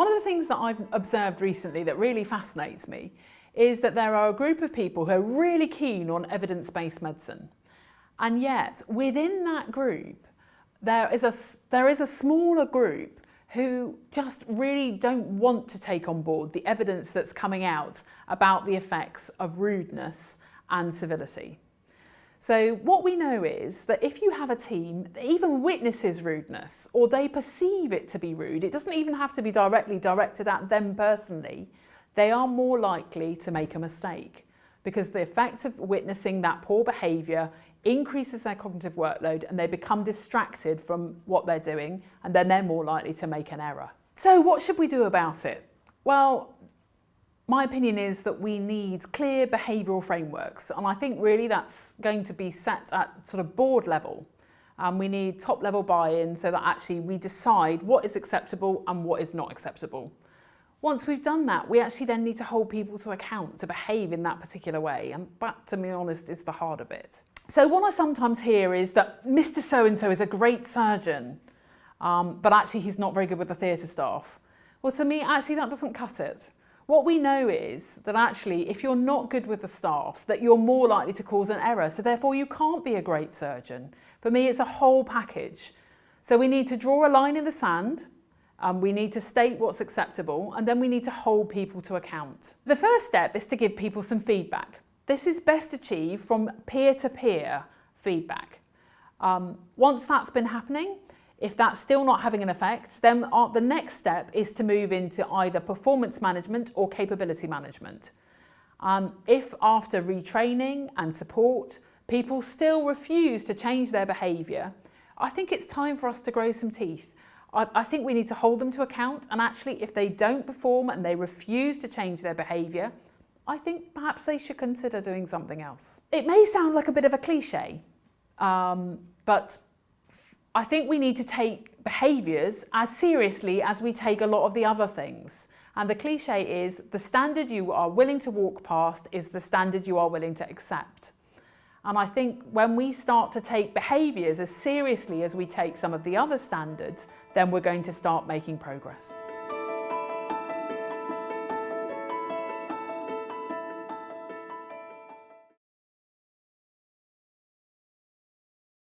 One of the things that I've observed recently that really fascinates me is that there are a group of people who are really keen on evidence-based medicine. And yet, within that group, there is a smaller group who just really don't want to take on board the evidence that's coming out about the effects of rudeness and civility. So what we know is that if you have a team that even witnesses rudeness or they perceive it to be rude, it doesn't even have to be directly directed at them personally, they are more likely to make a mistake because the effect of witnessing that poor behaviour increases their cognitive workload and they become distracted from what they're doing, and then they're more likely to make an error. So what should we do about it? Well, my opinion is that we need clear behavioural frameworks, and I think really that's going to be set at sort of board level. We need top level buy-in so that actually we decide what is acceptable and what is not acceptable. Once we've done that, we actually then need to hold people to account to behave in that particular way, and that, to be honest, is the harder bit. So what I sometimes hear is that Mr. So-and-so is a great surgeon, but actually he's not very good with the theatre staff. Well, to me, actually that doesn't cut it. What we know is that actually if you're not good with the staff, that you're more likely to cause an error, so therefore you can't be a great surgeon. For me, it's a whole package. So we need to draw a line in the sand, we need to state what's acceptable, and then we need to hold people to account. The first step is to give people some feedback. This is best achieved from peer-to-peer feedback. Once that's been happening, if that's still not having an effect, then the next step is to move into either performance management or capability management. If after retraining and support, people still refuse to change their behaviour, I think it's time for us to grow some teeth. I think we need to hold them to account, and actually if they don't perform and they refuse to change their behaviour, I think perhaps they should consider doing something else. It may sound like a bit of a cliche, but I think we need to take behaviours as seriously as we take a lot of the other things. And the cliche is the standard you are willing to walk past is the standard you are willing to accept. And I think when we start to take behaviours as seriously as we take some of the other standards, then we're going to start making progress.